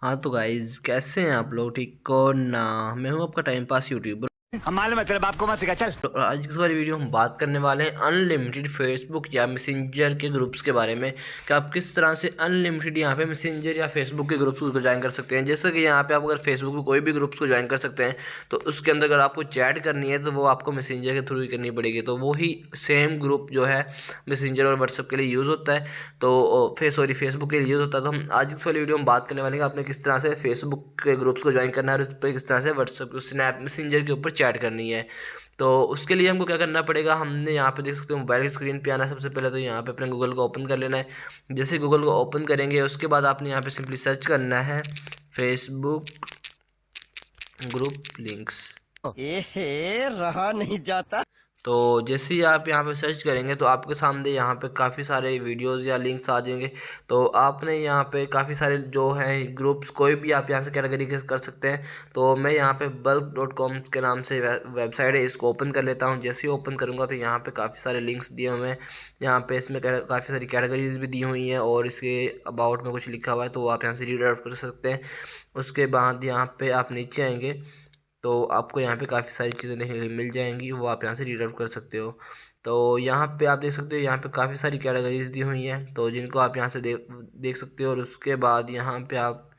हाँ तो गाइज कैसे हैं आप लोग, ठीक हो ना। मैं हूं आपका टाइम पास यूट्यूबर। हम मालूम है तेरे बाप को मत सिखा चल। और आज की इस वाली वीडियो हम बात करने वाले हैं अनलिमिटेड फेसबुक या मैसेंजर के ग्रुप्स के बारे में कि आप किस तरह से अनलिमिटेड यहाँ पे मैसेंजर या फेसबुक के ग्रुप्स को ज्वाइन कर सकते हैं। जैसे कि यहाँ पे आप अगर फेसबुक पे कोई भी ग्रुप्स को ज्वाइन कर सकते हैं तो उसके अंदर अगर आपको चैट करनी है तो वो आपको मैसेंजर के थ्रू ही करनी पड़ेगी। तो वो ही सेम ग्रुप जो है मैसेंजर और व्हाट्सएप के लिए यूज़ होता है, तो फेसबुक के लिए यूज़ होता है। तो हम आज इस वाली वीडियो में बात करने वाले हैं कि आपने किस तरह से फेसबुक के ग्रुप्स को ज्वाइन करना है और उस पर किस तरह से व्हाट्सएप स्नैप मैसेंजर के ऊपर चैट करनी है। तो उसके लिए हमको क्या करना पड़ेगा, हमने यहाँ पे देख सकते हो मोबाइल की स्क्रीन पे आना है। सबसे पहले तो यहाँ पे अपने गूगल को ओपन कर लेना है। जैसे गूगल को ओपन करेंगे उसके बाद आपने यहाँ पे सिंपली सर्च करना है फेसबुक ग्रुप लिंक्स। रहा नहीं जाता। तो जैसे ही आप यहाँ पे सर्च करेंगे तो आपके सामने यहाँ पे काफ़ी सारे वीडियोस या लिंक्स आ जाएंगे। तो आपने यहाँ पे काफ़ी सारे जो हैं ग्रुप्स, कोई भी आप यहाँ से कैटेगरी कर सकते हैं। तो मैं यहाँ पे bulk.com के नाम से वेबसाइट है, इसको ओपन कर लेता हूँ। जैसे ही ओपन करूँगा तो यहाँ पे काफ़ी सारे लिंक्स दिए हुए हैं। यहाँ पे इसमें काफ़ी सारी कैटेगरीज भी दी हुई हैं और इसके अबाउट में कुछ लिखा हुआ है, तो आप यहाँ से रीड आउट कर सकते हैं। उसके बाद यहाँ पे आप नीचे आएंगे तो आपको यहाँ पे काफ़ी सारी चीज़ें देखने को मिल जाएंगी, वो आप यहाँ से रीड आउट कर सकते हो। तो यहाँ पे आप देख सकते हो, यहाँ पे काफ़ी सारी कैटेगरीज दी हुई हैं, तो जिनको आप यहाँ से देख सकते हो। और उसके बाद यहाँ पे आप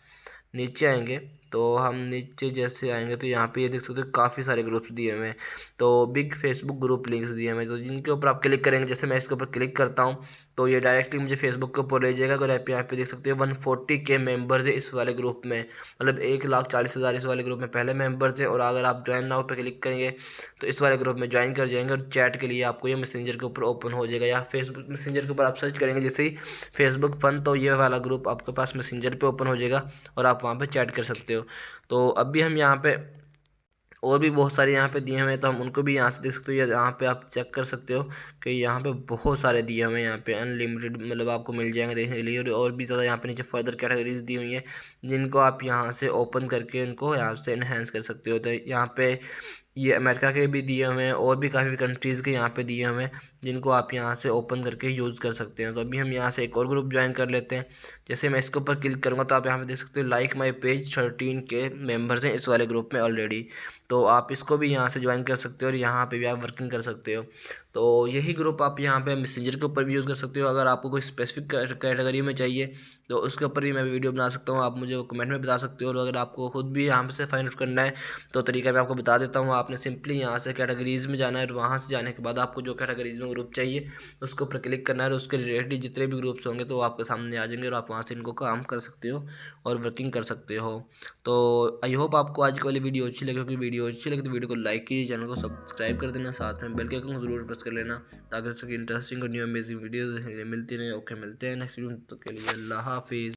नीचे आएंगे तो हम नीचे जैसे आएंगे तो यहाँ पे ये देख सकते हो काफ़ी सारे ग्रुप्स दिए हुए हैं। तो बिग फेसबुक ग्रुप लिंक्स दिए हुए हैं, तो जिनके ऊपर आप क्लिक करेंगे, जैसे मैं इसके ऊपर क्लिक करता हूँ तो ये डायरेक्टली मुझे फेसबुक के ऊपर ले जाएगा। अगर आप यहाँ पे देख सकते हो 140K मेंबर्स है इस वाले ग्रुप में, मतलब 1,40,000 इस वाले ग्रुप में पहले मेंबर्स हैं। और अगर आप ज्वाइन नाउ पे क्लिक करेंगे तो इस वाले ग्रुप में ज्वाइन कर जाएंगे और चैट के लिए आपको ये मैसेंजर के ऊपर ओपन हो जाएगा। या फेसबुक मैसेंजर के ऊपर आप सर्च करेंगे जैसे ही फेसबुक फन, तो ये वाला ग्रुप आपके पास मैसेंजर पे ओपन हो जाएगा और आप वहाँ पे चैट कर सकते हो। तो अभी हम यहाँ पे और भी बहुत सारे यहाँ पे दिए हुए हैं, तो हम उनको भी यहाँ से देख सकते हो। या यहाँ पे आप चेक कर सकते हो कि यहाँ पे बहुत सारे दिए हुए हैं, यहाँ पे अनलिमिटेड मतलब आपको मिल जाएंगे देखने के लिए। और भी ज़्यादा यहाँ पे नीचे फर्दर कैटेगरीज दी हुई हैं जिनको आप यहाँ से ओपन करके उनको यहाँ से इन्हेंस कर सकते हो। तो यहाँ पे ये अमेरिका के भी दिए हुए हैं और भी काफ़ी कंट्रीज़ के यहाँ पे दिए हुए हैं जिनको आप यहाँ से ओपन करके यूज़ कर सकते हैं। तो अभी हम यहाँ से एक और ग्रुप ज्वाइन कर लेते हैं। जैसे मैं इसके ऊपर क्लिक करूँगा तो आप यहाँ पे देख सकते हो like my page 13K members हैं इस वाले ग्रुप में ऑलरेडी। तो आप इसको भी यहाँ से ज्वाइन कर सकते हो और यहाँ पे भी आप वर्किंग कर सकते हो। तो यही ग्रुप आप यहाँ पे मैसेंजर के ऊपर भी यूज़ कर सकते हो। अगर आपको कोई स्पेसिफिक कैटेगरी में चाहिए तो उसके ऊपर भी मैं वीडियो बना सकता हूँ, आप मुझे कमेंट में बता सकते हो। और अगर आपको खुद भी यहाँ से फाइंड आउट करना है तो तरीका मैं आपको बता देता हूँ। आपने सिंपली यहाँ से कैटेगरीज में जाना है और वहाँ से जाने के बाद आपको जो कैटेगरीज में ग्रुप चाहिए उसके ऊपर क्लिक करना है और उसके रिलेटेड जितने भी ग्रुप्स होंगे तो आपके सामने आ जाएंगे और आप वहाँ से इनको काम कर सकते हो और वर्किंग कर सकते हो। तो आई होप आपको आज की वाली वीडियो अच्छी लगी होगी। वीडियो अच्छी लगी तो वीडियो को लाइक कीजिए, चैनल को सब्सक्राइब कर देना, साथ में बेल के आइकन को जरूर प्रेस कर लेना ताकि इंटरेस्टिंग और न्यू अमेजिंग वीडियो मिलती रहे। ओके, मिलते हैं नेक्स्ट वीडियो, तो के लिए अल्लाह हाफिज़।